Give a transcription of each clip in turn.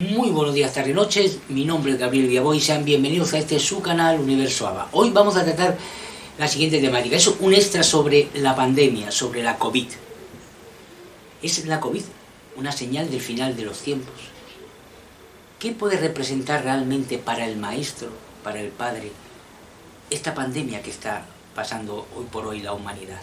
Muy buenos días, tardes, noches. Mi nombre es Gabriel Villaboy y sean bienvenidos a este su canal Universo ABA. Hoy vamos a tratar la siguiente temática. Es un extra sobre la pandemia, sobre la COVID. ¿Es la COVID una señal del final de los tiempos? ¿Qué puede representar realmente para el maestro, para el padre, esta pandemia que está pasando hoy por hoy la humanidad?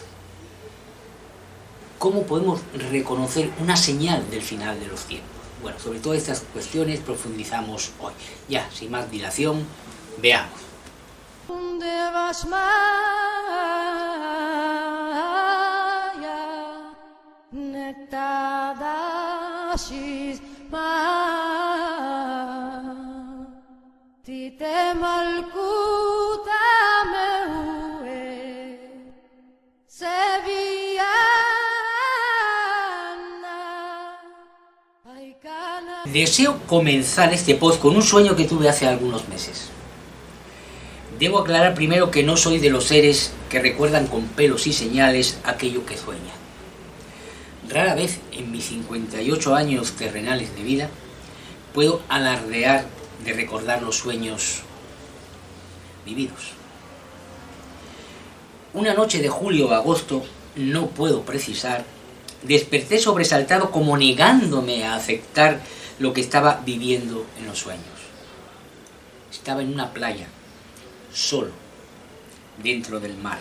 ¿Cómo podemos reconocer una señal del final de los tiempos? Bueno, sobre todas estas cuestiones profundizamos hoy. Ya, sin más dilación, veamos. ¿Dónde vas, Maya? Nectadashis, Tite malkuta meue, Sevillana. Deseo comenzar este post con un sueño que tuve hace algunos meses. Debo aclarar primero que no soy de los seres que recuerdan con pelos y señales aquello que sueñan. Rara vez en mis 58 años terrenales de vida puedo alardear de recordar los sueños vividos. Una noche de julio o agosto, no puedo precisar, desperté sobresaltado como negándome a aceptar lo que estaba viviendo en los sueños. Estaba en una playa, solo, dentro del mar.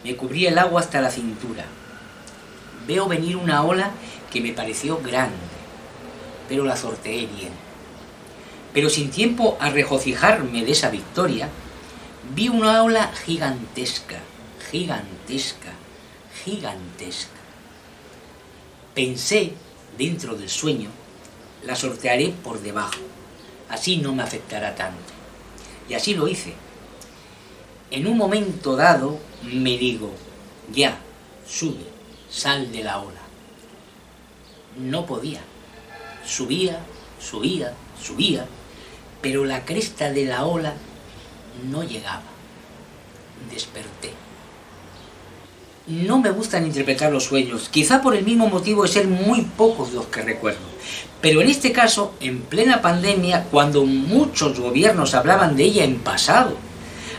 Me cubría el agua hasta la cintura. Veo venir una ola que me pareció grande, pero la sorteé bien. Pero sin tiempo a regocijarme de esa victoria, vi una ola gigantesca, gigantesca, gigantesca. Pensé, dentro del sueño, la sortearé por debajo, así no me afectará tanto. Y así lo hice. En un momento dado me digo, ya, sube, sal de la ola. No podía. Subía, subía, subía, pero la cresta de la ola no llegaba. Desperté. No me gustan interpretar los sueños, quizá por el mismo motivo de ser muy pocos los que recuerdo. Pero en este caso, en plena pandemia, cuando muchos gobiernos hablaban de ella en pasado,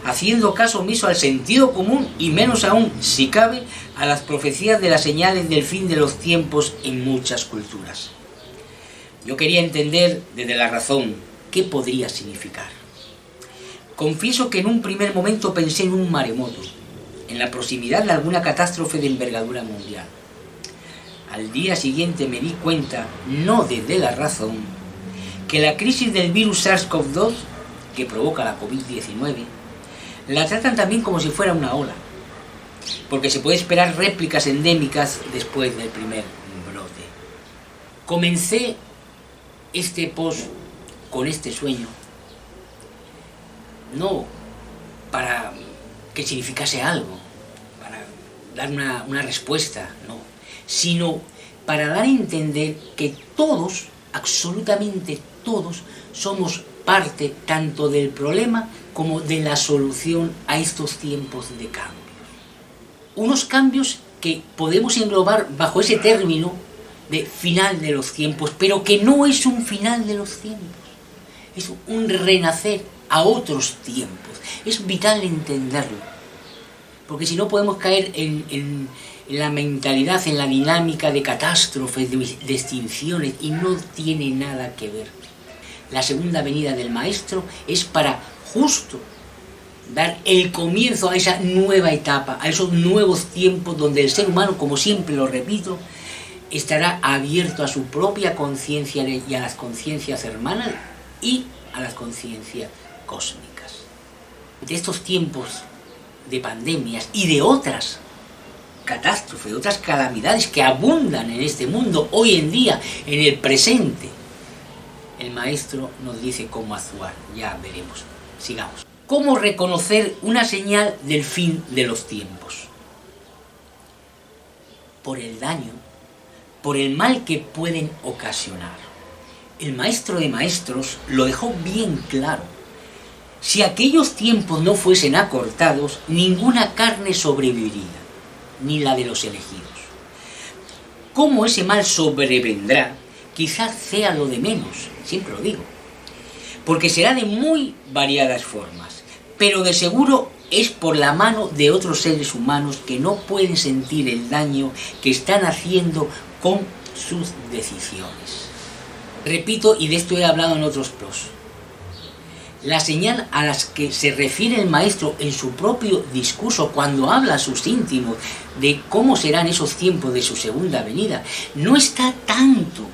haciendo caso omiso al sentido común y menos aún, si cabe, a las profecías de las señales del fin de los tiempos en muchas culturas. Yo quería entender desde la razón qué podría significar. Confieso que en un primer momento pensé en un maremoto, en la proximidad de alguna catástrofe de envergadura mundial. Al día siguiente me di cuenta, no desde la razón, que la crisis del virus SARS-CoV-2, que provoca la COVID-19, la tratan también como si fuera una ola, porque se puede esperar réplicas endémicas después del primer brote. Comencé este post con este sueño, no para que significase algo, para dar una respuesta, no, sino para dar a entender que todos, absolutamente todos, somos parte tanto del problema como de la solución a estos tiempos de cambios. Unos cambios que podemos englobar bajo ese término de final de los tiempos, pero que no es un final de los tiempos, es un renacer a otros tiempos. Es vital entenderlo, porque si no podemos caer en la mentalidad, en la dinámica de catástrofes, de extinciones, y no tiene nada que ver. La segunda venida del Maestro es para justo dar el comienzo a esa nueva etapa, a esos nuevos tiempos donde el ser humano, como siempre lo repito, estará abierto a su propia conciencia y a las conciencias hermanas y a las conciencias cósmicas. De estos tiempos de pandemias y de otras catástrofes, de otras calamidades que abundan en este mundo hoy en día, en el presente, el Maestro nos dice cómo actuar. Ya veremos. Sigamos. ¿Cómo reconocer una señal del fin de los tiempos? Por el daño, por el mal que pueden ocasionar. El Maestro de Maestros lo dejó bien claro. Si aquellos tiempos no fuesen acortados, ninguna carne sobreviviría, ni la de los elegidos. ¿Cómo ese mal sobrevendrá quizás sea lo de menos, siempre lo digo, porque será de muy variadas formas, pero de seguro es por la mano de otros seres humanos que no pueden sentir el daño que están haciendo con sus decisiones. Repito, y de esto he hablado en otros pros, la señal a las que se refiere el maestro en su propio discurso cuando habla a sus íntimos de cómo serán esos tiempos de su segunda venida, no está tanto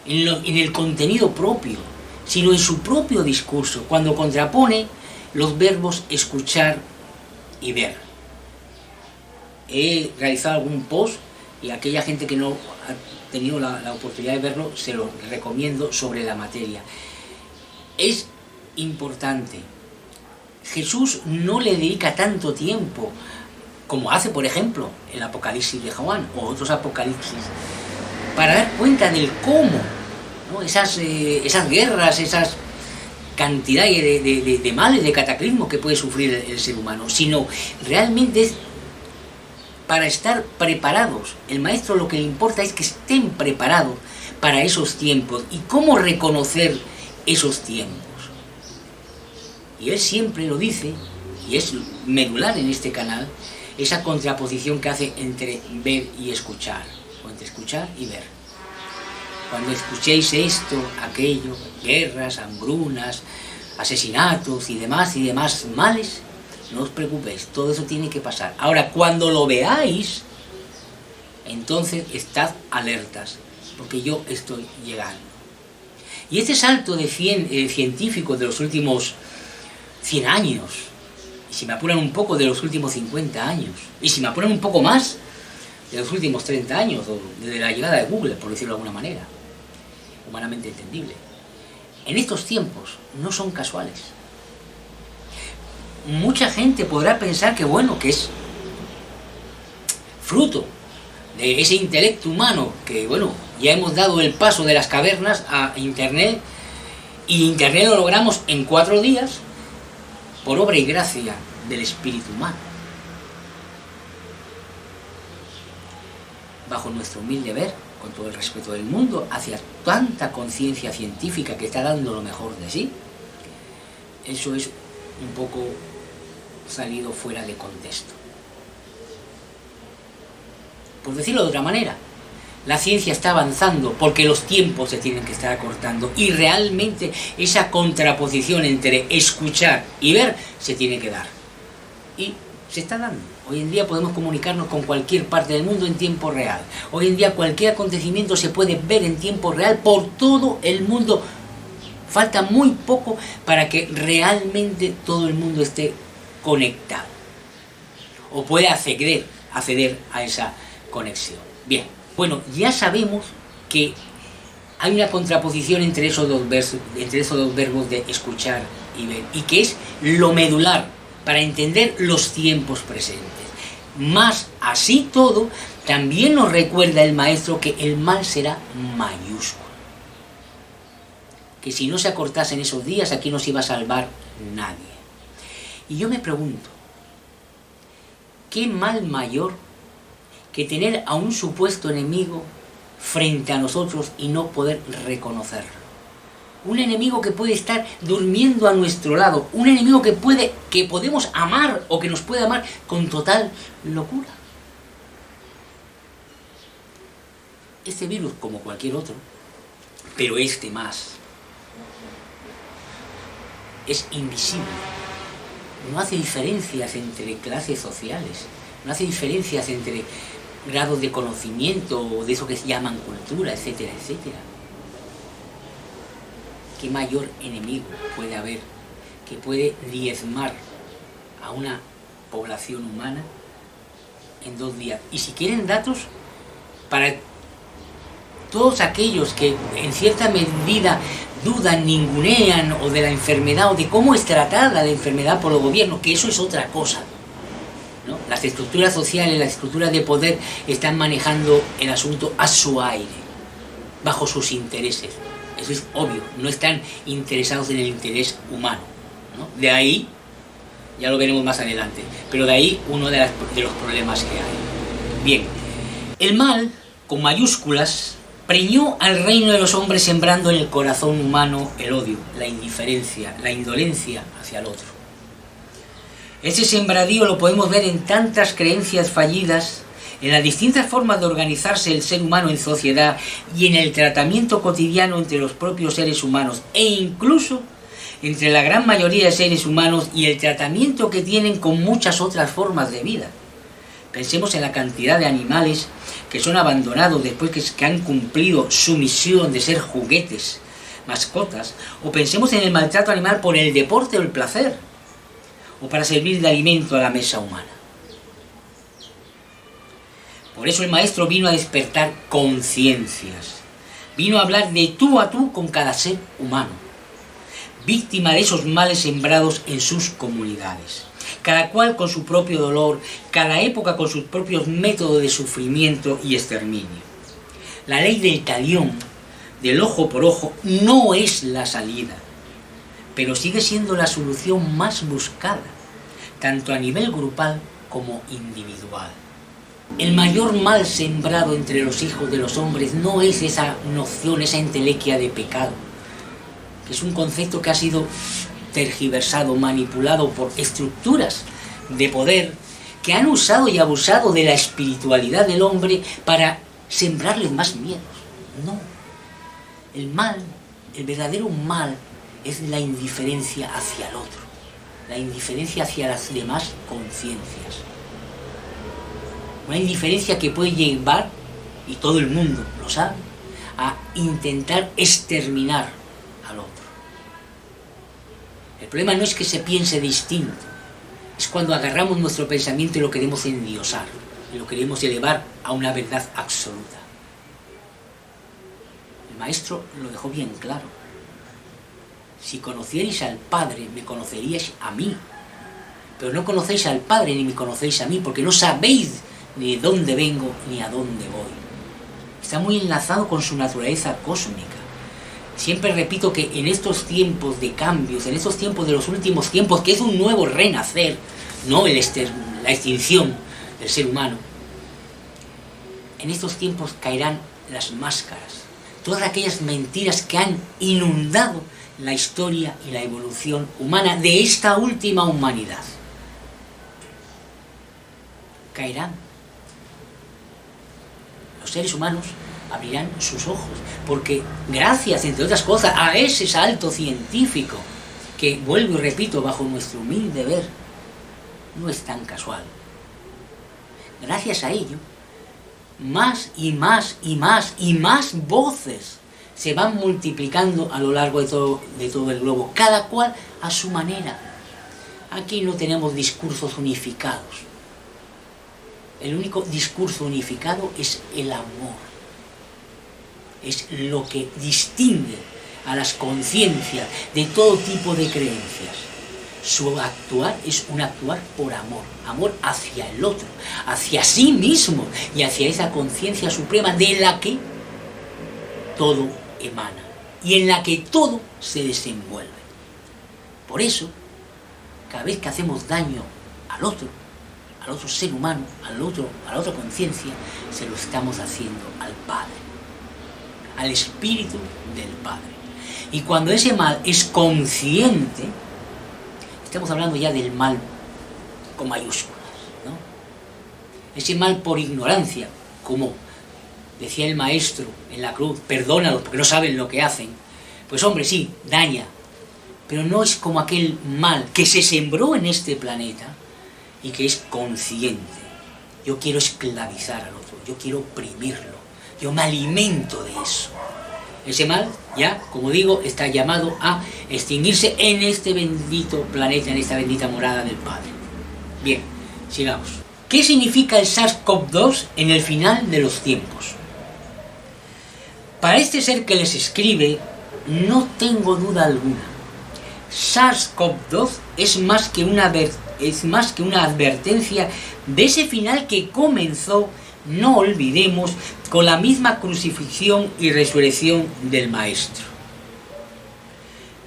en el contenido propio, sino en su propio discurso, cuando contrapone los verbos escuchar y ver. He realizado algún post y a aquella gente que no ha tenido la oportunidad de verlo, se lo recomiendo, sobre la materia. Es importante. Jesús no le dedica tanto tiempo como hace, por ejemplo, el Apocalipsis de Juan o otros Apocalipsis, para dar cuenta del cómo, ¿no? Esas guerras, esas cantidades de males, de cataclismos que puede sufrir el ser humano, sino realmente es para estar preparados. El maestro lo que le importa es que estén preparados para esos tiempos y cómo reconocer esos tiempos. Y él siempre lo dice, y es medular en este canal, esa contraposición que hace entre ver y escuchar, o entre escuchar y ver. Cuando escuchéis esto, aquello, guerras, hambrunas, asesinatos y demás males, no os preocupéis, todo eso tiene que pasar. Ahora, cuando lo veáis, entonces estad alertas, porque yo estoy llegando. Y este salto científico de los últimos 100 años, y si me apuran un poco de los últimos 50 años, y si me apuran un poco más de los últimos 30 años, o desde la llegada de Google, por decirlo de alguna manera, humanamente entendible, en estos tiempos no son casuales. Mucha gente podrá pensar que bueno, que es fruto de ese intelecto humano, que bueno, ya hemos dado el paso de las cavernas a Internet, y Internet lo logramos en 4 días, por obra y gracia del espíritu humano. Bajo nuestro humilde ver, con todo el respeto del mundo, hacia tanta conciencia científica que está dando lo mejor de sí, eso es un poco salido fuera de contexto. Por decirlo de otra manera, la ciencia está avanzando porque los tiempos se tienen que estar acortando y realmente esa contraposición entre escuchar y ver se tiene que dar. Y se está dando. Hoy en día podemos comunicarnos con cualquier parte del mundo en tiempo real. Hoy en día cualquier acontecimiento se puede ver en tiempo real por todo el mundo. Falta muy poco para que realmente todo el mundo esté conectado o pueda acceder a esa conexión. Bien. Bueno, ya sabemos que hay una contraposición entre esos dos verbos de escuchar y ver, y que es lo medular para entender los tiempos presentes. Más así todo, también nos recuerda el maestro que el mal será mayúsculo. Que si no se acortasen esos días, aquí no se iba a salvar nadie. Y yo me pregunto, ¿qué mal mayor que tener a un supuesto enemigo frente a nosotros y no poder reconocerlo? Un enemigo que puede estar durmiendo a nuestro lado, un enemigo que podemos amar o que nos puede amar con total locura. Este virus, como cualquier otro, pero este más, es invisible. No hace diferencias entre clases sociales, no hace diferencias entre grados de conocimiento o de eso que se llaman cultura, etcétera, etcétera. ¿Qué mayor enemigo puede haber que puede diezmar a una población humana en 2 días? Y si quieren datos, para todos aquellos que en cierta medida dudan, ningunean o de la enfermedad o de cómo es tratada la enfermedad por los gobiernos, que eso es otra cosa, ¿no? Las estructuras sociales, las estructuras de poder están manejando el asunto a su aire, bajo sus intereses. Eso es obvio, no están interesados en el interés humano, ¿no? De ahí, ya lo veremos más adelante, pero de ahí uno de los problemas que hay. Bien, el mal, con mayúsculas, preñó al reino de los hombres sembrando en el corazón humano el odio, la indiferencia, la indolencia hacia el otro. Ese sembradío lo podemos ver en tantas creencias fallidas, en las distintas formas de organizarse el ser humano en sociedad y en el tratamiento cotidiano entre los propios seres humanos e incluso entre la gran mayoría de seres humanos y el tratamiento que tienen con muchas otras formas de vida. Pensemos en la cantidad de animales que son abandonados después que han cumplido su misión de ser juguetes, mascotas, o pensemos en el maltrato animal por el deporte o el placer, o para servir de alimento a la mesa humana. Por eso el maestro vino a despertar conciencias, vino a hablar de tú a tú con cada ser humano, víctima de esos males sembrados en sus comunidades, cada cual con su propio dolor, cada época con sus propios métodos de sufrimiento y exterminio. La ley del talión, del ojo por ojo, no es la salida, pero sigue siendo la solución más buscada, tanto a nivel grupal como individual. El mayor mal sembrado entre los hijos de los hombres no es esa noción, esa entelequia de pecado, que es un concepto que ha sido tergiversado, manipulado por estructuras de poder que han usado y abusado de la espiritualidad del hombre para sembrarle más miedos. No, el mal, el verdadero mal, es la indiferencia hacia el otro, la indiferencia hacia las demás conciencias. Una indiferencia que puede llevar, y todo el mundo lo sabe, a intentar exterminar al otro. El problema no es que se piense distinto, es cuando agarramos nuestro pensamiento y lo queremos endiosar, y lo queremos elevar a una verdad absoluta. El maestro lo dejó bien claro. Si conocierais al Padre, me conoceríais a mí. Pero no conocéis al Padre ni me conocéis a mí, porque no sabéis ni de dónde vengo ni a dónde voy. Está muy enlazado con su naturaleza cósmica. Siempre repito que en estos tiempos de cambios, en estos tiempos de los últimos tiempos, que es un nuevo renacer, no la extinción del ser humano, en estos tiempos caerán las máscaras, todas aquellas mentiras que han inundado la historia y la evolución humana de esta última humanidad. Caerán. Los seres humanos abrirán sus ojos, porque gracias, entre otras cosas, a ese salto científico, que vuelvo y repito, bajo nuestro humilde ver, no es tan casual. Gracias a ello, más y más y más y más voces se van multiplicando a lo largo de todo el globo, cada cual a su manera. Aquí no tenemos discursos unificados. El único discurso unificado es el amor. Es lo que distingue a las conciencias de todo tipo de creencias. Su actuar es un actuar por amor, amor hacia el otro, hacia sí mismo y hacia esa conciencia suprema de la que todo emana y en la que todo se desenvuelve. Por eso, cada vez que hacemos daño al otro ser humano, a la otra conciencia, se lo estamos haciendo al Padre, al Espíritu del Padre. Y cuando ese mal es consciente, estamos hablando ya del mal con mayúsculas, ¿no? Ese mal por ignorancia, como decía el Maestro en la cruz, perdónalos porque no saben lo que hacen. Pues hombre, sí, daña, pero no es como aquel mal que se sembró en este planeta y que es consciente. Yo quiero esclavizar al otro, yo quiero oprimirlo, yo me alimento de eso. Ese mal, ya, como digo, está llamado a extinguirse en este bendito planeta, en esta bendita morada del Padre. Bien, sigamos. ¿Qué significa el SARS-CoV-2 en el final de los tiempos? Para este ser que les escribe, no tengo duda alguna. SARS-CoV-2 es más que una advertencia de ese final que comenzó, no olvidemos, con la misma crucifixión y resurrección del Maestro.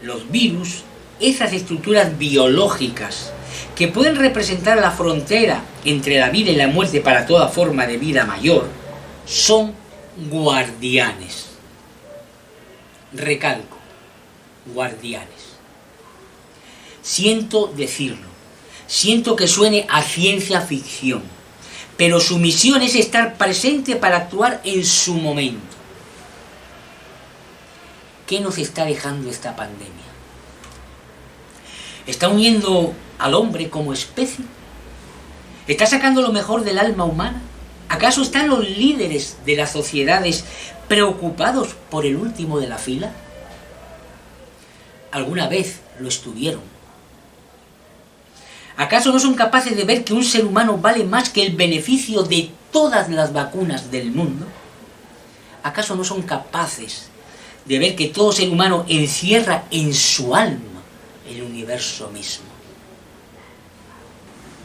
Los virus, esas estructuras biológicas que pueden representar la frontera entre la vida y la muerte para toda forma de vida mayor, son guardianes. Recalco, guardianes. Siento decirlo, siento que suene a ciencia ficción, pero su misión es estar presente para actuar en su momento. ¿Qué nos está dejando esta pandemia? ¿Está uniendo al hombre como especie? ¿Está sacando lo mejor del alma humana? ¿Acaso están los líderes de las sociedades preocupados por el último de la fila? ¿Alguna vez lo estuvieron? ¿Acaso no son capaces de ver que un ser humano vale más que el beneficio de todas las vacunas del mundo? ¿Acaso no son capaces de ver que todo ser humano encierra en su alma el universo mismo?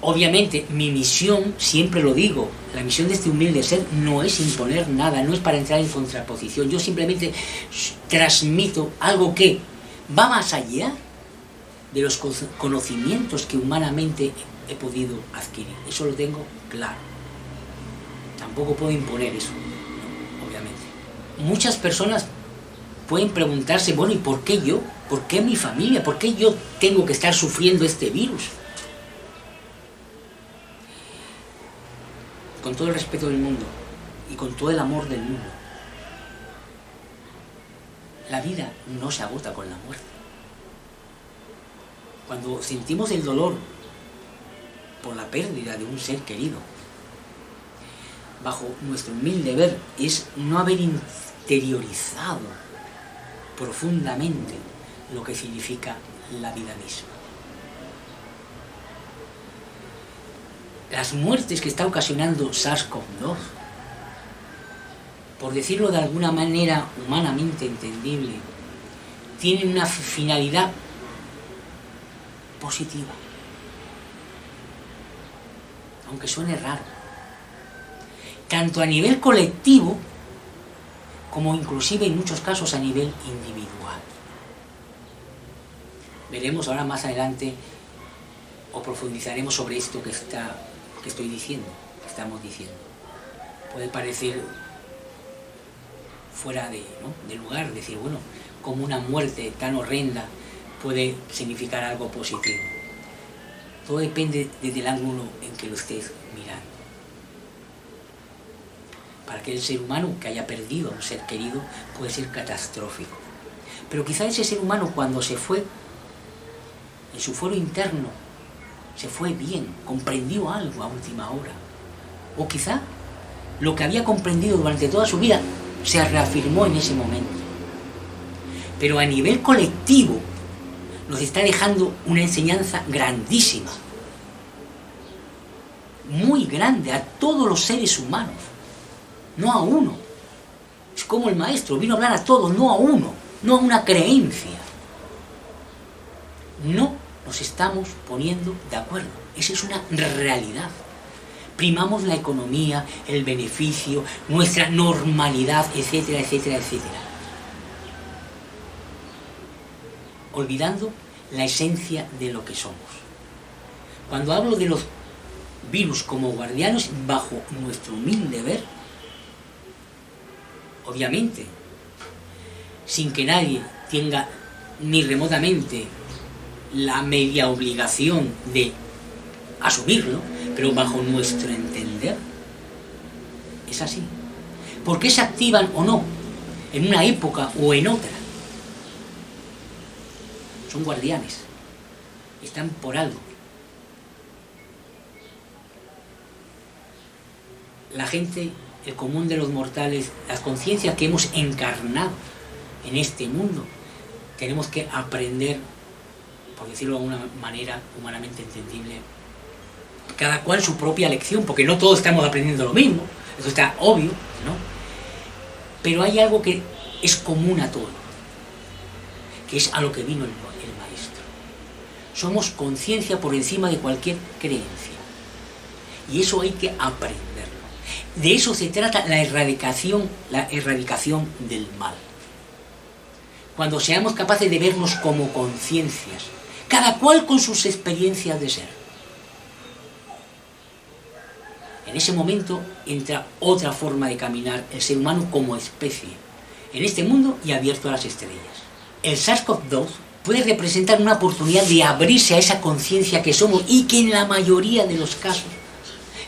Obviamente, mi misión, siempre lo digo, la misión de este humilde ser no es imponer nada, no es para entrar en contraposición. Yo simplemente transmito algo que va más allá de los conocimientos que humanamente he podido adquirir. Eso lo tengo claro. Tampoco puedo imponer eso, no, obviamente. Muchas personas pueden preguntarse, bueno, ¿y por qué yo? ¿Por qué mi familia? ¿Por qué yo tengo que estar sufriendo este virus? Con todo el respeto del mundo y con todo el amor del mundo, la vida no se agota con la muerte. Cuando sentimos el dolor por la pérdida de un ser querido, bajo nuestro humilde ver, es no haber interiorizado profundamente lo que significa la vida misma. Las muertes que está ocasionando SARS-CoV-2, por decirlo de alguna manera humanamente entendible, tienen una finalidad positiva, aunque suene raro, tanto a nivel colectivo como inclusive en muchos casos a nivel individual. Veremos ahora más adelante o profundizaremos sobre esto que estoy diciendo, que estamos diciendo. Puede parecer fuera de lugar, decir, bueno, como una muerte tan horrenda puede significar algo positivo. Todo depende desde el ángulo en que lo estés mirando. Para aquel ser humano que haya perdido a un ser querido puede ser catastrófico. Pero quizá ese ser humano cuando se fue, en su fuero interno, se fue bien, comprendió algo a última hora. O quizá lo que había comprendido durante toda su vida se reafirmó en ese momento. Pero a nivel colectivo nos está dejando una enseñanza grandísima, muy grande a todos los seres humanos, no a uno. Es como el maestro, vino a hablar a todos, no a uno, no a una creencia. No nos estamos poniendo de acuerdo, esa es una realidad. Primamos la economía, el beneficio, nuestra normalidad, etcétera, etcétera, etcétera, olvidando la esencia de lo que somos. Cuando hablo de los virus como guardianes, bajo nuestro humilde ver, obviamente, sin que nadie tenga ni remotamente la media obligación de asumirlo, pero bajo nuestro entender, es así. ¿Por qué se activan o no en una época o en otra? Son guardianes, están por algo. La gente, el común de los mortales, las conciencias que hemos encarnado en este mundo, tenemos que aprender, por decirlo de alguna manera humanamente entendible, cada cual su propia lección, porque no todos estamos aprendiendo lo mismo, eso está obvio, ¿no? Pero hay algo que es común a todos, que es a lo que vino el maestro. Somos conciencia por encima de cualquier creencia, y eso hay que aprenderlo. De eso se trata la erradicación del mal. Cuando seamos capaces de vernos como conciencias, cada cual con sus experiencias de ser. En ese momento entra otra forma de caminar el ser humano como especie, en este mundo y abierto a las estrellas. El SARS-CoV-2 puede representar una oportunidad de abrirse a esa conciencia que somos y que en la mayoría de los casos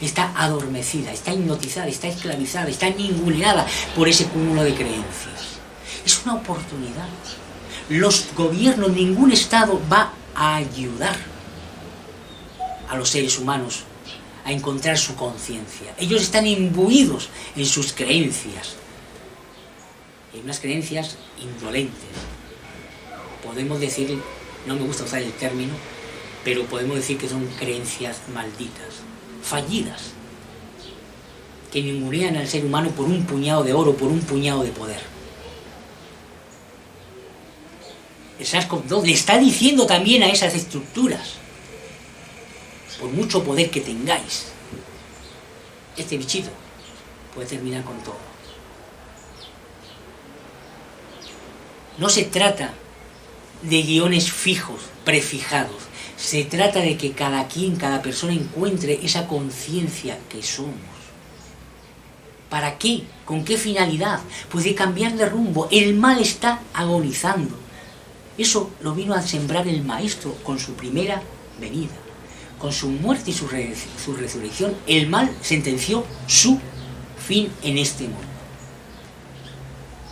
está adormecida, está hipnotizada, está esclavizada, está ninguneada por ese cúmulo de creencias. Es una oportunidad. Los gobiernos, ningún Estado va a ayudar a los seres humanos a encontrar su conciencia. Ellos están imbuidos en sus creencias, en unas creencias indolentes. Podemos decir, no me gusta usar el término, pero podemos decir que son creencias malditas, fallidas, que ningunean al ser humano por un puñado de oro, por un puñado de poder. El SARS-CoV-2 le está diciendo también a esas estructuras: por mucho poder que tengáis, este bichito puede terminar con todo. No se trata de guiones fijos, prefijados. Se trata de que cada persona encuentre esa conciencia que somos. ¿Para qué? ¿Con qué finalidad? Pues de cambiar de rumbo. El mal está agonizando. Eso lo vino a sembrar el Maestro con su primera venida. Con su muerte y su resurrección, el mal sentenció su fin en este mundo.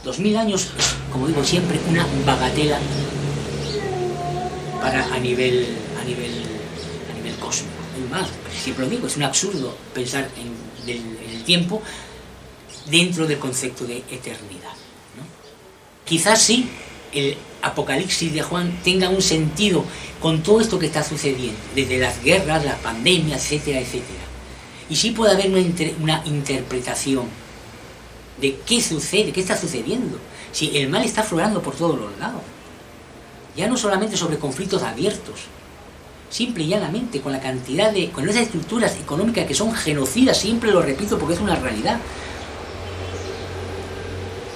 2000 años es, como digo siempre, una bagatela a nivel cósmico. Es más, siempre lo digo, es un absurdo pensar en el tiempo dentro del concepto de eternidad, ¿no? Quizás sí el Apocalipsis de Juan tenga un sentido con todo esto que está sucediendo, desde las guerras, las pandemias, etcétera, etcétera. Y sí puede haber una interpretación de qué sucede, qué está sucediendo. Si el mal está aflorando por todos los lados. Ya no solamente sobre conflictos abiertos, simple y llanamente con la cantidad con esas estructuras económicas que son genocidas, siempre lo repito porque es una realidad.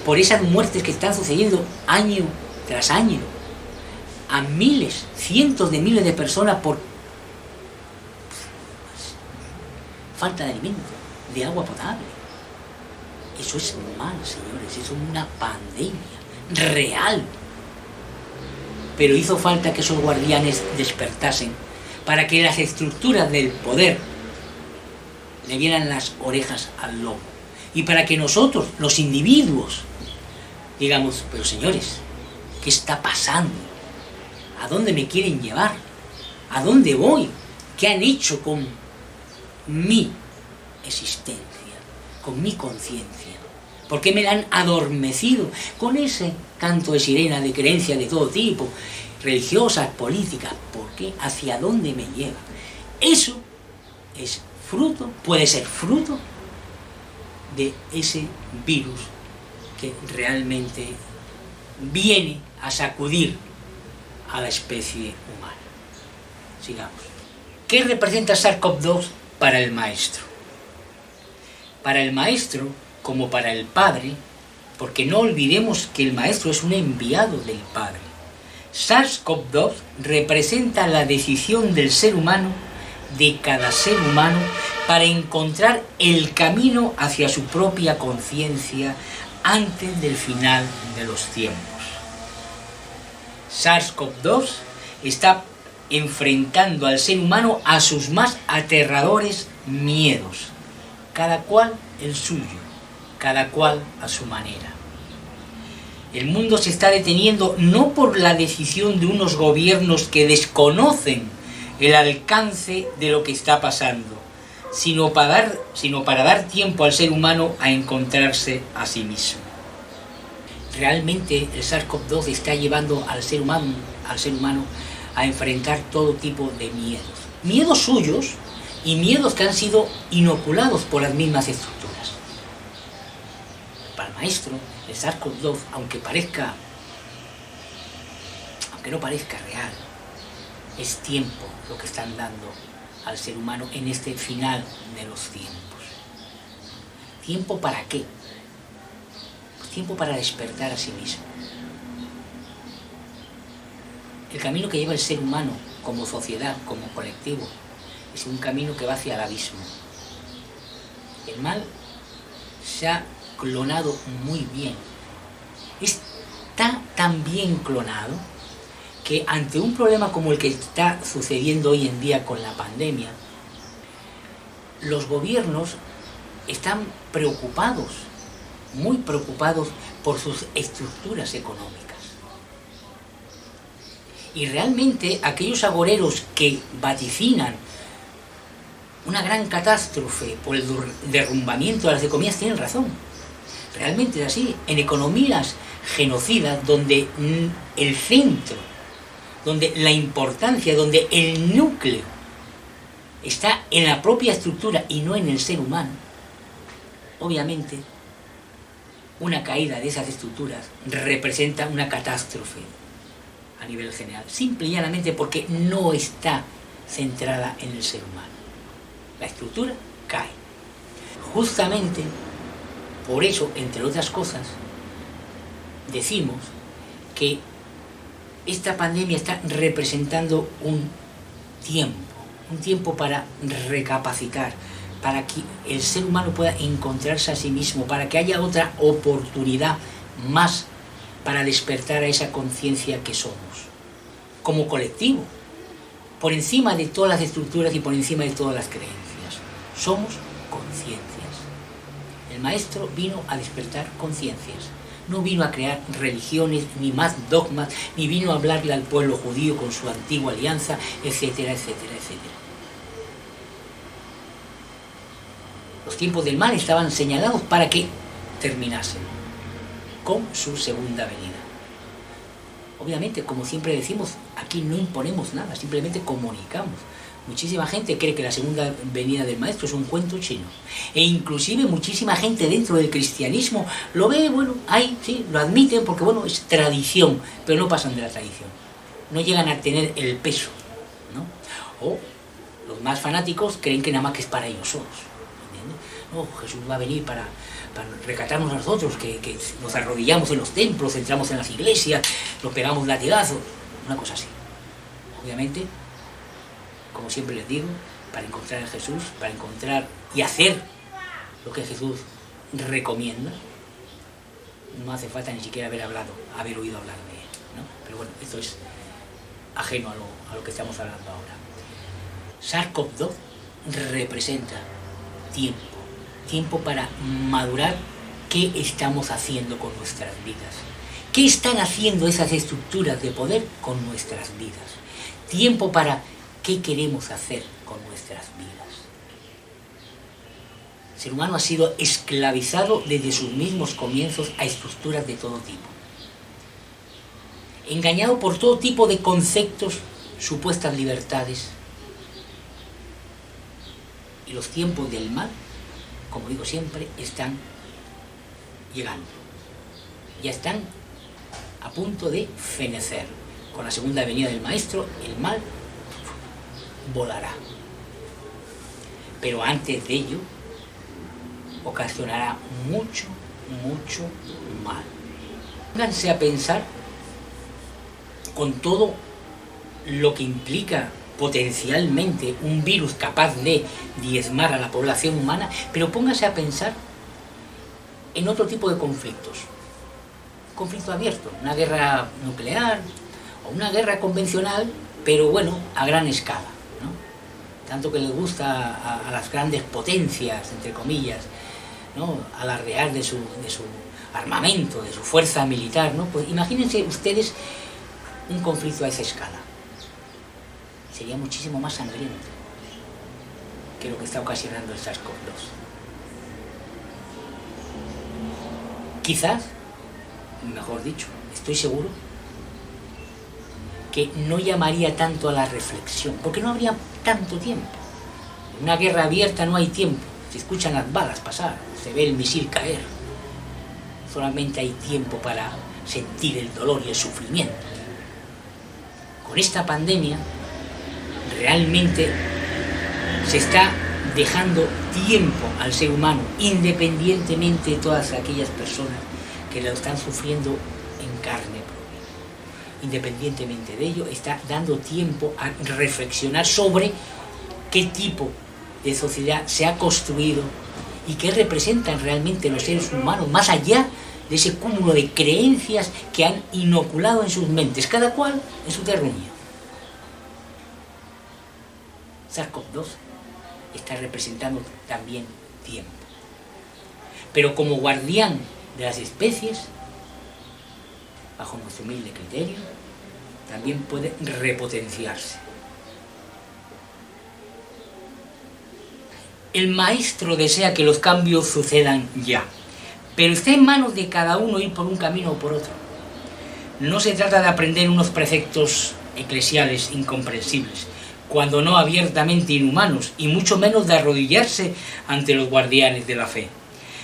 Por esas muertes que están sucediendo año tras año, a miles, cientos de miles de personas por falta de alimento, de agua potable. Eso es mal, señores, eso es una pandemia real. Pero hizo falta que esos guardianes despertasen para que las estructuras del poder le dieran las orejas al lobo. Y para que nosotros, los individuos, digamos: pero señores, ¿qué está pasando? ¿A dónde me quieren llevar? ¿A dónde voy? ¿Qué han hecho con mi existencia? Con mi conciencia. ¿Por qué me la han adormecido con ese canto de sirena de creencias de todo tipo, religiosas, políticas? ¿Por qué? ¿Hacia dónde me lleva? Eso es fruto, puede ser fruto de ese virus que realmente viene a sacudir a la especie humana. Sigamos. ¿Qué representa SARS-CoV-2 para el Maestro? Para el Maestro, como para el Padre, porque no olvidemos que el Maestro es un enviado del Padre. SARS-CoV-2 representa la decisión del ser humano, de cada ser humano, para encontrar el camino hacia su propia conciencia antes del final de los tiempos. SARS-CoV-2 está enfrentando al ser humano a sus más aterradores miedos, cada cual el suyo, cada cual a su manera. El mundo se está deteniendo no por la decisión de unos gobiernos que desconocen el alcance de lo que está pasando, sino para dar tiempo al ser humano a encontrarse a sí mismo. Realmente el SARS-CoV-2 está llevando al ser humano a enfrentar todo tipo de miedos. Miedos suyos y miedos que han sido inoculados por las mismas estructuras. Para el Maestro, el SARS-CoV-2, aunque no parezca real, es tiempo lo que están dando al ser humano en este final de los tiempos. ¿Tiempo para qué? Pues tiempo para despertar a sí mismo. El camino que lleva el ser humano como sociedad, como colectivo, es un camino que va hacia el abismo. El mal se ha clonado muy bien. Está tan bien clonado que ante un problema como el que está sucediendo hoy en día con la pandemia, los gobiernos están preocupados, muy preocupados por sus estructuras económicas. Y realmente aquellos agoreros que vaticinan una gran catástrofe por el derrumbamiento de las economías tienen razón. Realmente es así. En economías genocidas, donde el centro, donde la importancia, donde el núcleo está en la propia estructura y no en el ser humano, obviamente una caída de esas estructuras representa una catástrofe a nivel general, simple y llanamente porque no está centrada en el ser humano. La estructura cae. Justamente por eso, entre otras cosas, decimos que esta pandemia está representando un tiempo para recapacitar, para que el ser humano pueda encontrarse a sí mismo, para que haya otra oportunidad más para despertar a esa conciencia que somos, como colectivo, por encima de todas las estructuras y por encima de todas las creencias. Somos conciencias. El Maestro vino a despertar conciencias. No vino a crear religiones, ni más dogmas, ni vino a hablarle al pueblo judío con su antigua alianza, etcétera, etcétera, etcétera. Los tiempos del mal estaban señalados para que terminasen con su segunda venida. Obviamente, como siempre decimos, aquí no imponemos nada, simplemente comunicamos. Muchísima gente cree que la segunda venida del Maestro es un cuento chino. E inclusive muchísima gente dentro del cristianismo lo ve, bueno, ahí sí, lo admiten porque, bueno, es tradición, pero no pasan de la tradición. No llegan a tener el peso, ¿no? O los más fanáticos creen que nada más que es para ellos solos. ¿Entiendes? No, Jesús va a venir para recatarnos a nosotros, que nos arrodillamos en los templos, entramos en las iglesias, nos pegamos latigazos, una cosa así. Obviamente, como siempre les digo, para encontrar a Jesús, para encontrar y hacer lo que Jesús recomienda, no hace falta ni siquiera haber oído hablar de él, ¿no? Pero bueno, esto es ajeno a lo que estamos hablando ahora. SARS-CoV-2 representa tiempo para madurar qué estamos haciendo con nuestras vidas. ¿Qué están haciendo esas estructuras de poder con nuestras vidas? Tiempo para qué queremos hacer con nuestras vidas. El ser humano ha sido esclavizado desde sus mismos comienzos a estructuras de todo tipo. Engañado por todo tipo de conceptos, supuestas libertades. Y los tiempos del mal, como digo siempre, están llegando. Ya están a punto de fenecer. Con la segunda venida del Maestro, el mal volará. Pero antes de ello, ocasionará mucho mal. Pónganse a pensar con todo lo que implica potencialmente un virus capaz de diezmar a la población humana, pero pónganse a pensar en otro tipo de conflictos. Un conflicto abierto, una guerra nuclear o una guerra convencional, pero bueno, a gran escala, ¿no? Tanto que les gusta a las grandes potencias, entre comillas, ¿no?, alardear de su armamento, de su fuerza militar, ¿no? Pues imagínense ustedes un conflicto a esa escala. Sería muchísimo más sangriento que lo que está ocasionando el SARS-CoV-2. Quizás, mejor dicho, estoy seguro que no llamaría tanto a la reflexión, porque no habría tanto tiempo. En una guerra abierta no hay tiempo, se escuchan las balas pasar, se ve el misil caer. Solamente hay tiempo para sentir el dolor y el sufrimiento. Con esta pandemia, realmente se está dejando tiempo al ser humano, independientemente de todas aquellas personas que lo están sufriendo en carne propia. Independientemente de ello, está dando tiempo a reflexionar sobre qué tipo de sociedad se ha construido y qué representan realmente los seres humanos, más allá de ese cúmulo de creencias que han inoculado en sus mentes, cada cual en su terruño. SARS-CoV-2 está representando también tiempo, pero como guardián de las especies, bajo nuestro humilde criterio, también puede repotenciarse. El maestro desea que los cambios sucedan ya, pero está en manos de cada uno ir por un camino o por otro. No se trata de aprender unos preceptos eclesiales incomprensibles, cuando no abiertamente inhumanos, y mucho menos de arrodillarse ante los guardianes de la fe,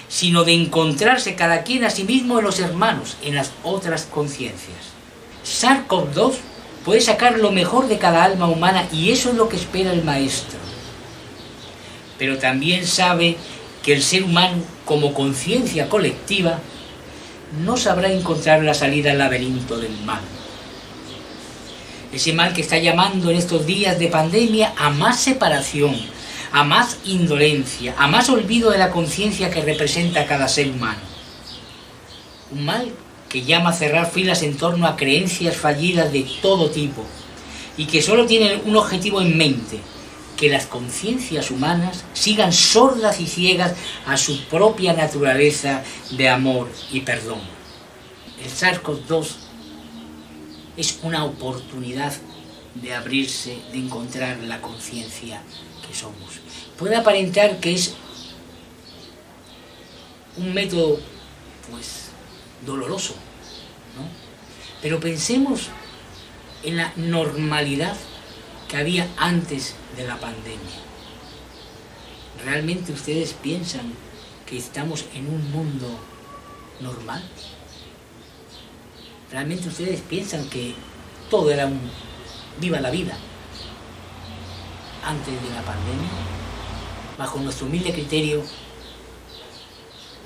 sino de encontrarse cada quien a sí mismo en los hermanos, en las otras conciencias. SARS-CoV-2 puede sacar lo mejor de cada alma humana, y eso es lo que espera el maestro. Pero también sabe que el ser humano, como conciencia colectiva, no sabrá encontrar la salida al laberinto del mal. Ese mal que está llamando en estos días de pandemia a más separación, a más indolencia, a más olvido de la conciencia que representa cada ser humano. Un mal que llama a cerrar filas en torno a creencias fallidas de todo tipo y que solo tiene un objetivo en mente: que las conciencias humanas sigan sordas y ciegas a su propia naturaleza de amor y perdón. El SARS-CoV-2 es una oportunidad de abrirse, de encontrar la conciencia que somos. Puede aparentar que es un método, pues, doloroso, ¿no? Pero pensemos en la normalidad que había antes de la pandemia. ¿Realmente ustedes piensan que estamos en un mundo normal? ¿Realmente ustedes piensan que todo era un viva la vida antes de la pandemia? Bajo nuestro humilde criterio,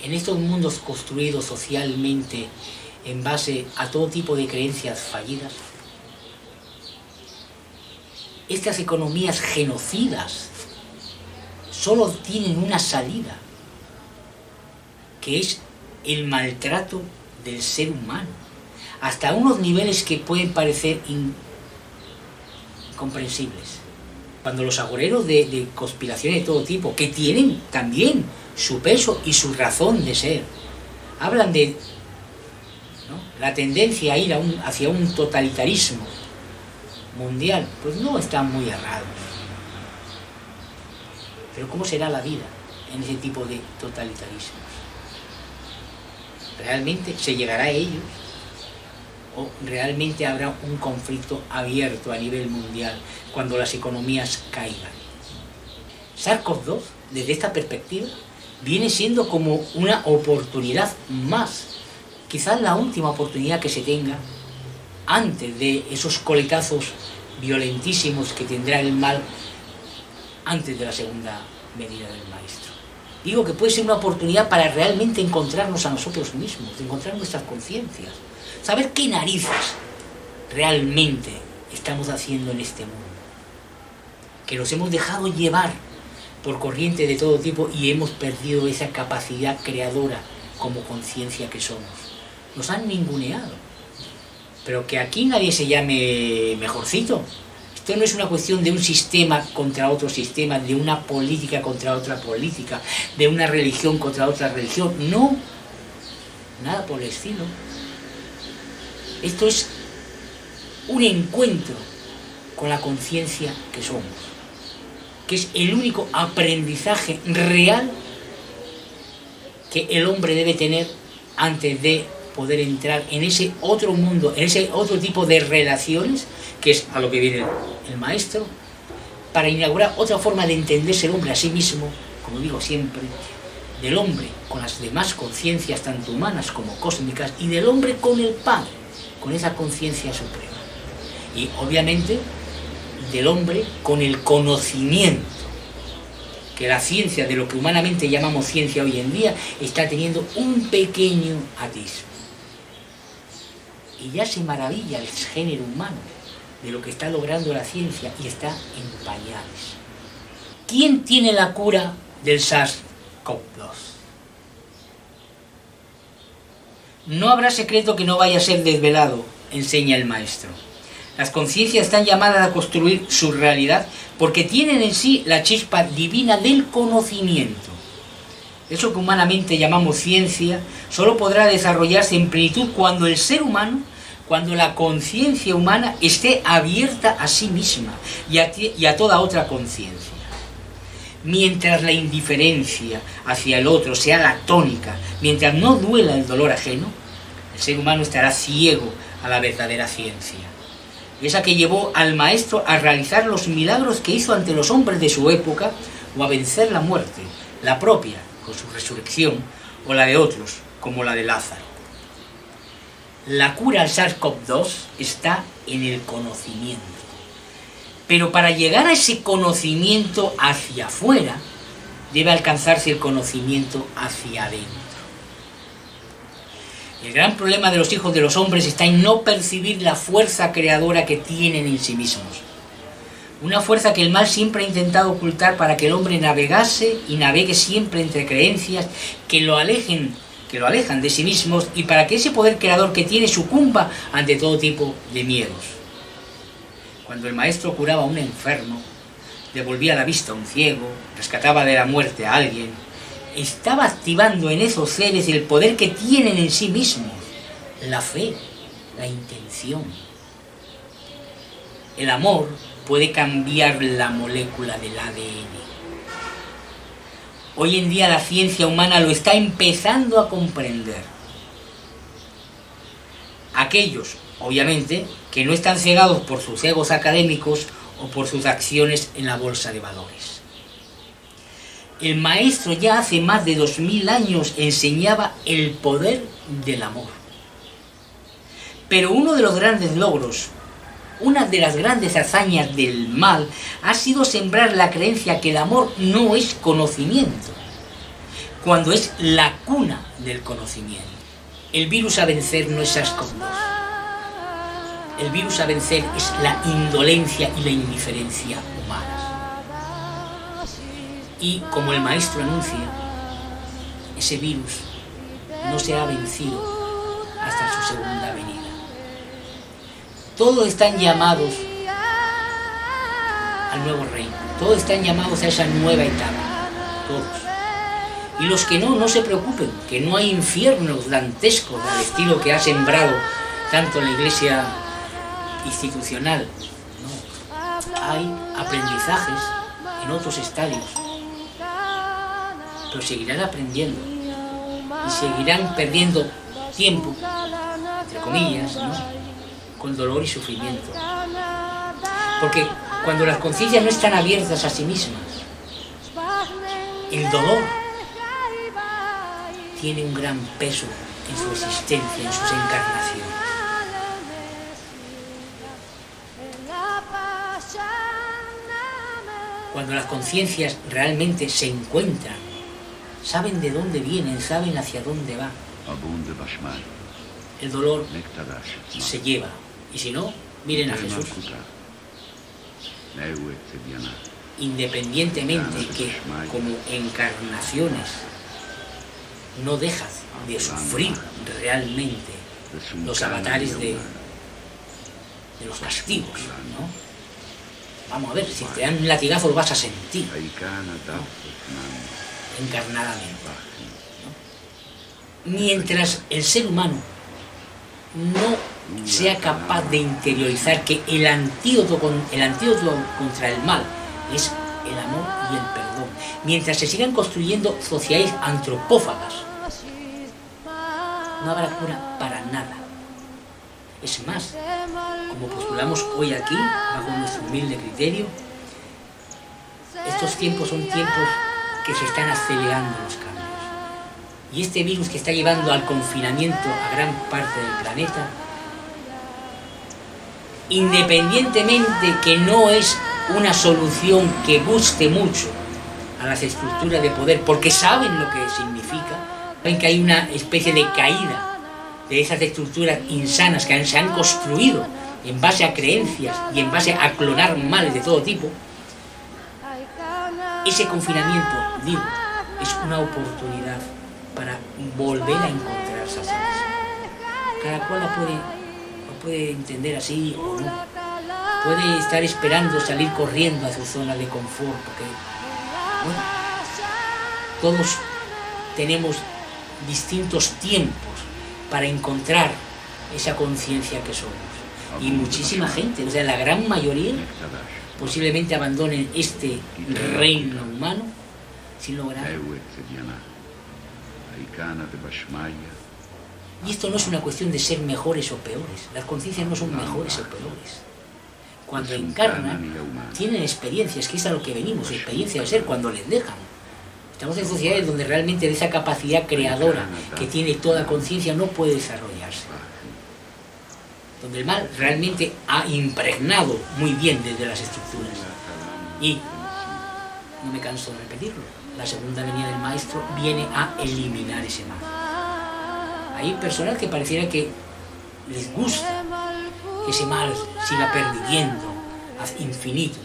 en estos mundos construidos socialmente en base a todo tipo de creencias fallidas, estas economías genocidas solo tienen una salida, que es el maltrato del ser humano, hasta unos niveles que pueden parecer incomprensibles. Cuando los agoreros de conspiraciones de todo tipo, que tienen también su peso y su razón de ser, hablan de, ¿no?, la tendencia a ir hacia un totalitarismo mundial, pues no están muy errados. Pero ¿cómo será la vida en ese tipo de totalitarismos? ¿Realmente se llegará a ellos? ¿O realmente habrá un conflicto abierto a nivel mundial cuando las economías caigan? SARS-CoV-2, desde esta perspectiva, viene siendo como una oportunidad más, quizás la última oportunidad que se tenga antes de esos coletazos violentísimos que tendrá el mal antes de la segunda venida del Maestro. Digo que puede ser una oportunidad para realmente encontrarnos a nosotros mismos, de encontrar nuestras conciencias, saber qué narices realmente estamos haciendo en este mundo, que nos hemos dejado llevar por corrientes de todo tipo y hemos perdido esa capacidad creadora como conciencia que somos. Nos han ninguneado, pero que aquí nadie se llame mejorcito. Esto no es una cuestión de un sistema contra otro sistema, de una política contra otra política, de una religión contra otra religión. No, nada por el estilo. Esto es un encuentro con la conciencia que somos, que es el único aprendizaje real que el hombre debe tener antes de poder entrar en ese otro mundo, en ese otro tipo de relaciones, que es a lo que viene el Maestro, para inaugurar otra forma de entenderse el hombre a sí mismo, como digo siempre, del hombre con las demás conciencias, tanto humanas como cósmicas, y del hombre con el Padre, con esa conciencia suprema. Y obviamente del hombre con el conocimiento, que la ciencia, de lo que humanamente llamamos ciencia hoy en día, está teniendo un pequeño atisbo. Y ya se maravilla el género humano de lo que está logrando la ciencia y está en pañales. ¿Quién tiene la cura del SARS-CoV-2? SARS-CoV-2. No habrá secreto que no vaya a ser desvelado, enseña el maestro. Las conciencias están llamadas a construir su realidad porque tienen en sí la chispa divina del conocimiento. Eso que humanamente llamamos ciencia, solo podrá desarrollarse en plenitud cuando el ser humano, cuando la conciencia humana esté abierta a sí misma y a toda otra conciencia. Mientras la indiferencia hacia el otro sea la tónica, mientras no duela el dolor ajeno, el ser humano estará ciego a la verdadera ciencia. Esa que llevó al maestro a realizar los milagros que hizo ante los hombres de su época o a vencer la muerte, la propia, con su resurrección, o la de otros, como la de Lázaro. La cura al SARS-CoV-2 está en el conocimiento. Pero para llegar a ese conocimiento hacia afuera, debe alcanzarse el conocimiento hacia adentro. El gran problema de los hijos de los hombres está en no percibir la fuerza creadora que tienen en sí mismos. Una fuerza que el mal siempre ha intentado ocultar para que el hombre navegase y navegue siempre entre creencias que lo alejan de sí mismos y para que ese poder creador que tiene sucumba ante todo tipo de miedos. Cuando el maestro curaba a un enfermo, devolvía la vista a un ciego, rescataba de la muerte a alguien, estaba activando en esos seres el poder que tienen en sí mismos, la fe, la intención. El amor puede cambiar la molécula del ADN. Hoy en día la ciencia humana lo está empezando a comprender. Aquellos, obviamente, que no están cegados por sus egos académicos o por sus acciones en la bolsa de valores. El maestro ya hace más de 2000 años enseñaba el poder del amor. Pero uno de los grandes logros, una de las grandes hazañas del mal, ha sido sembrar la creencia que el amor no es conocimiento, cuando es la cuna del conocimiento. El virus a vencer no es SARS-CoV-2. El virus a vencer es la indolencia y la indiferencia humanas. Y como el maestro anuncia, ese virus no será vencido hasta su segunda venida. Todos están llamados al nuevo reino, todos están llamados a esa nueva etapa, todos. Y los que no se preocupen, que no hay infiernos dantescos al estilo que ha sembrado tanto la iglesia institucional. No, hay aprendizajes en otros estadios, pero seguirán aprendiendo y seguirán perdiendo tiempo, entre comillas, ¿no?, con dolor y sufrimiento. Porque cuando las conciencias no están abiertas a sí mismas, el dolor tiene un gran peso en su existencia, en sus encarnaciones. Cuando las conciencias realmente se encuentran, saben de dónde vienen, saben hacia dónde va, el dolor se lleva. Y si no, miren a Jesús. Independientemente que como encarnaciones no dejas de sufrir realmente los avatares de los castigos, ¿no? Vamos a ver, si te dan un latigazo lo vas a sentir, ¿no?, encarnadamente, ¿no? Mientras el ser humano no sea capaz de interiorizar que el antídoto contra el mal es el amor y el perdón, mientras se sigan construyendo sociedades antropófagas, no habrá cura para nada. Es más, como postulamos hoy aquí, bajo nuestro humilde criterio, estos tiempos son tiempos que se están acelerando los cambios. Y este virus que está llevando al confinamiento a gran parte del planeta, independientemente que no es una solución que guste mucho a las estructuras de poder, porque saben lo que significa, ven que hay una especie de caída de esas estructuras insanas que se han construido en base a creencias y en base a clonar males de todo tipo. Ese confinamiento, digo, es una oportunidad para volver a encontrarse a sí mismo. Cada cual lo puede entender así o no. Puede estar esperando salir corriendo a su zona de confort, porque bueno, todos tenemos distintos tiempos para encontrar esa conciencia que somos. Y muchísima gente, o sea, la gran mayoría, posiblemente abandonen este reino humano sin lograr. Y esto no es una cuestión de ser mejores o peores. Las conciencias no son mejores o peores. Cuando encarnan, tienen experiencias, que es a lo que venimos, experiencia de ser cuando les dejan. Estamos en sociedades donde realmente esa capacidad creadora que tiene toda conciencia no puede desarrollarse. Donde el mal realmente ha impregnado muy bien desde las estructuras. Y, no me canso de repetirlo, la segunda venida del Maestro viene a eliminar ese mal. Hay personas que pareciera que les gusta que ese mal siga perviviendo ad infinito,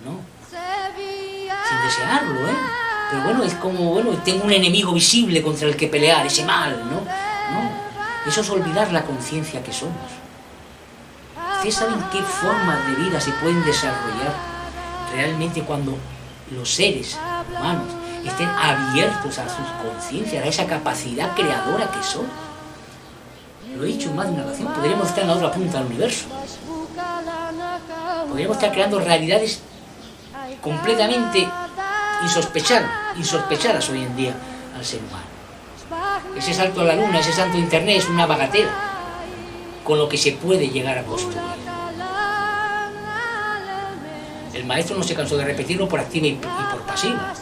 ¿no? Sin desearlo, ¿eh? Pero bueno, es como, bueno, tengo un enemigo visible contra el que pelear, ese mal, ¿no? No, eso es olvidar la conciencia que somos. ¿Ustedes saben qué formas de vida se pueden desarrollar realmente cuando los seres humanos estén abiertos a sus conciencias, a esa capacidad creadora que son? Lo he dicho en más de una ocasión, podríamos estar en la otra punta del universo. Podríamos estar creando realidades completamente insospechadas hoy en día al ser humano. Ese salto a la luna, ese salto a internet es una bagatela con lo que se puede llegar a construir. El Maestro no se cansó de repetirlo por activa y por pasiva.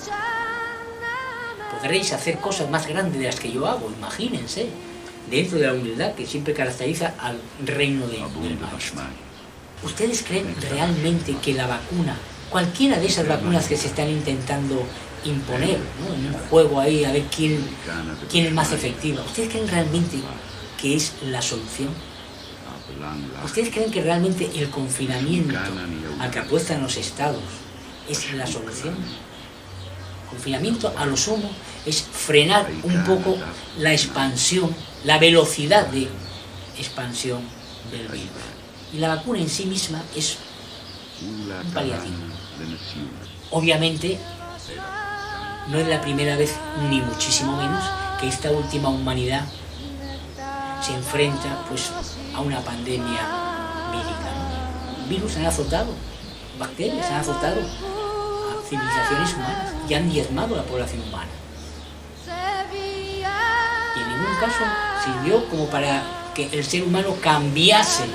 Podréis hacer cosas más grandes de las que yo hago, imagínense, dentro de la humildad que siempre caracteriza al reino del Maestro. ¿Ustedes creen realmente que la vacuna, cualquiera de esas vacunas que se están intentando imponer, ¿no?, en un juego ahí a ver quién es más efectiva, ¿ustedes creen realmente que es la solución? ¿Ustedes creen que realmente el confinamiento al que apuestan los estados es la solución? Confinamiento, a lo sumo, es frenar un poco la expansión, la velocidad de expansión del virus. Y la vacuna en sí misma es un paliativo. Obviamente, no es la primera vez, ni muchísimo menos, que esta última humanidad se enfrenta pues a una pandemia vírica, ¿no? Virus han azotado, bacterias han azotado a civilizaciones humanas y han diezmado a la población humana. Y en ningún caso sirvió como para que el ser humano cambiase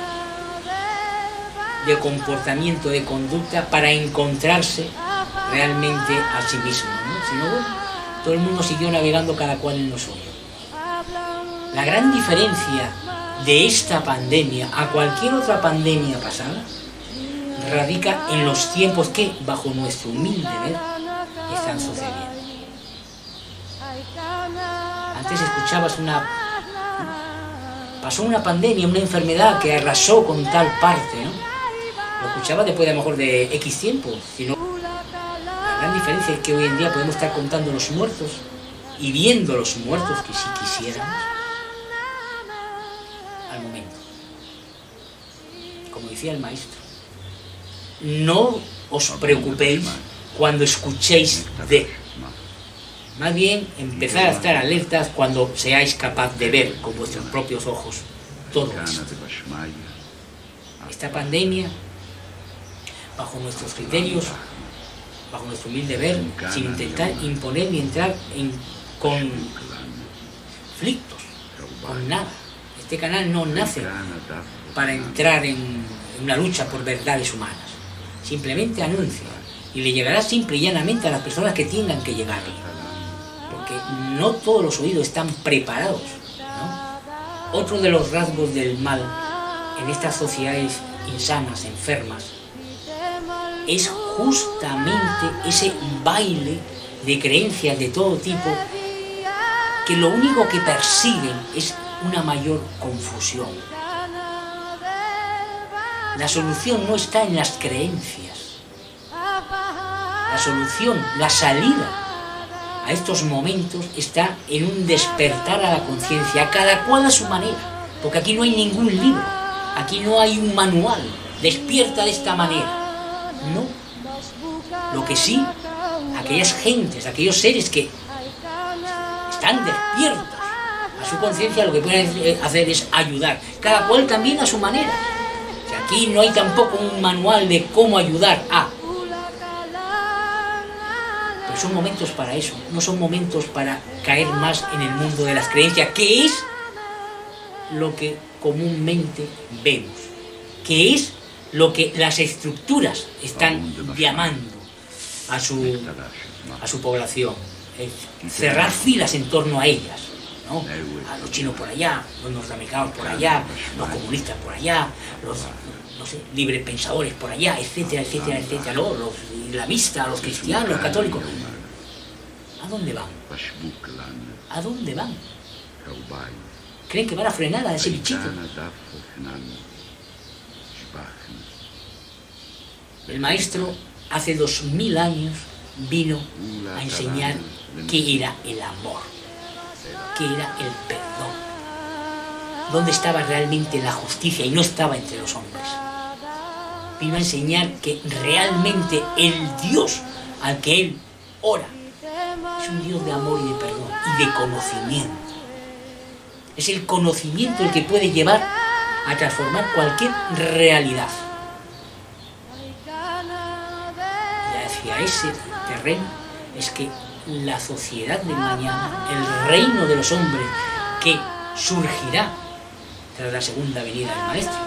de comportamiento, de conducta, para encontrarse realmente a sí mismo, ¿no? Sino, bueno, todo el mundo siguió navegando cada cual en lo suyo. La gran diferencia de esta pandemia a cualquier otra pandemia pasada radica en los tiempos que, bajo nuestro humilde ver, están sucediendo. Antes escuchabas pasó una pandemia, una enfermedad que arrasó con tal parte, ¿no? Lo escuchabas después de a lo mejor de X tiempo, sino la gran diferencia es que hoy en día podemos estar contando los muertos y viendo los muertos que si quisiéramos al momento. Como decía el Maestro, no os preocupéis cuando escuchéis de. Más bien, empezar a estar alertas cuando seáis capaz de ver con vuestros propios ojos todo esto. Esta pandemia, bajo nuestros criterios, bajo nuestro humilde ver, sin intentar imponer ni entrar en conflictos, con nada. Este canal no nace para entrar en una lucha por verdades humanas. Simplemente anuncia y le llegará simple y llanamente a las personas que tengan que llegarle. Porque no todos los oídos están preparados, ¿no? Otro de los rasgos del mal en estas sociedades insanas, enfermas, es justamente ese baile de creencias de todo tipo que lo único que persiguen es una mayor confusión. La solución no está en las creencias. La solución, la salida, a estos momentos está en un despertar a la conciencia, cada cual a su manera, porque aquí no hay ningún libro, aquí no hay un manual, despierta de esta manera, no. Lo que sí, aquellas gentes, aquellos seres que están despiertos a su conciencia, lo que pueden hacer es ayudar, cada cual también a su manera. O sea, aquí no hay tampoco un manual de cómo ayudar a... Pero son momentos para eso, no son momentos para caer más en el mundo de las creencias, que es lo que comúnmente vemos, que es lo que las estructuras están llamando a su población, cerrar filas en torno a ellas, ¿no? A los chinos por allá, los norteamericanos por allá, los comunistas por allá, los libres pensadores por allá, etcétera, etcétera, etcétera, ¿no? Los islamistas, los cristianos, los católicos. ¿A dónde van? ¿A dónde van? ¿Creen que van a frenar a ese bichito? El maestro hace 2000 años vino a enseñar qué era el amor, qué era el perdón, dónde estaba realmente la justicia y no estaba entre los hombres. Vino a enseñar que realmente el Dios al que él ora es un Dios de amor y de perdón y de conocimiento. Es el conocimiento el que puede llevar a transformar cualquier realidad. Y hacia ese terreno es que la sociedad del mañana, el reino de los hombres que surgirá tras la segunda venida del Maestro,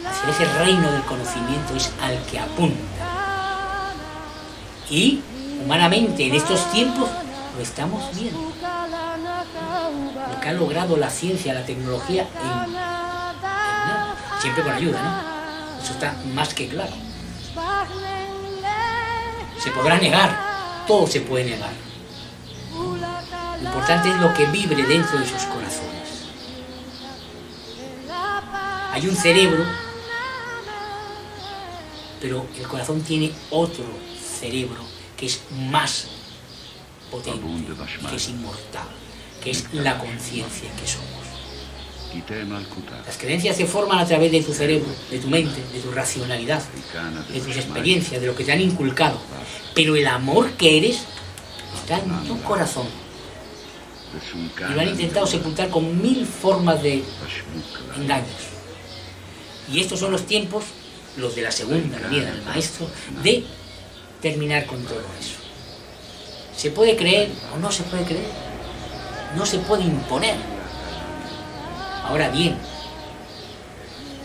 hacia ese reino del conocimiento es al que apunta. Y humanamente en estos tiempos lo estamos viendo. Lo que ha logrado la ciencia, la tecnología en nada, siempre con ayuda, ¿no? Eso está más que claro. Se podrá negar, todo se puede negar. Lo importante es lo que vibre dentro de sus corazones. Hay un cerebro, pero el corazón tiene otro cerebro que es más potente, que es inmortal, que es la conciencia que somos. Las creencias se forman a través de tu cerebro, de tu mente, de tu racionalidad, de tus experiencias, de lo que te han inculcado. Pero el amor que eres está en tu corazón. Y lo han intentado sepultar con 1000 formas de engaños. Y estos son los tiempos, los de la segunda venida del Maestro, de terminar con todo eso. ¿Se puede creer o no se puede creer? No se puede imponer. Ahora bien,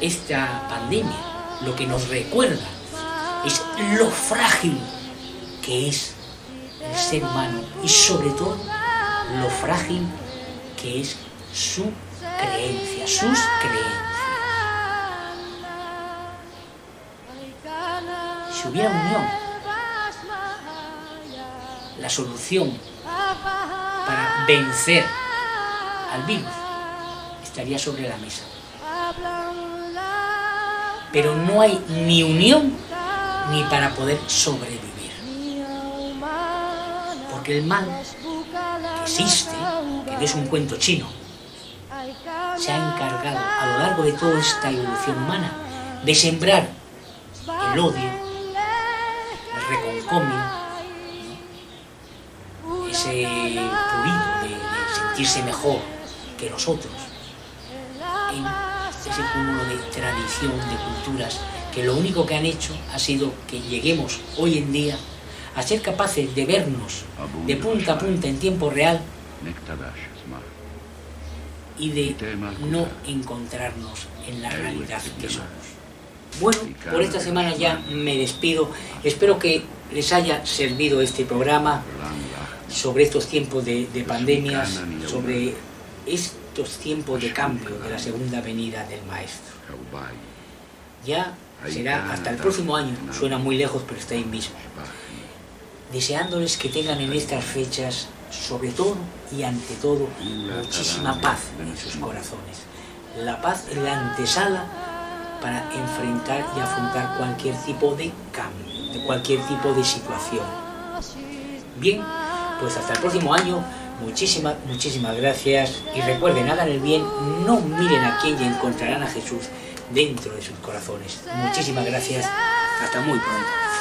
esta pandemia lo que nos recuerda es lo frágil que es el ser humano y sobre todo lo frágil que es su creencia, sus creencias. Si hubiera unión, la solución para vencer al virus estaría sobre la mesa. Pero no hay ni unión ni para poder sobrevivir. Porque el mal que existe, que no es un cuento chino, se ha encargado a lo largo de toda esta evolución humana de sembrar el odio, el reconcomio, ese prurito de sentirse mejor que nosotros, en ese cúmulo de tradición, de culturas, que lo único que han hecho ha sido que lleguemos hoy en día a ser capaces de vernos de punta a punta en tiempo real y de no encontrarnos en la realidad que somos. Bueno, por esta semana ya me despido. Espero que les haya servido este programa sobre estos tiempos de pandemias, sobre estos tiempos de cambio de la segunda venida del Maestro. Ya será hasta el próximo año, suena muy lejos pero está ahí mismo. Deseándoles que tengan en estas fechas, sobre todo y ante todo, muchísima paz en sus corazones. La paz es la antesala para enfrentar y afrontar cualquier tipo de cambio, de cualquier tipo de situación. Bien, Pues hasta el próximo año, muchísimas gracias y recuerden, hagan el bien, no miren a quién y encontrarán a Jesús dentro de sus corazones. Muchísimas gracias, hasta muy pronto.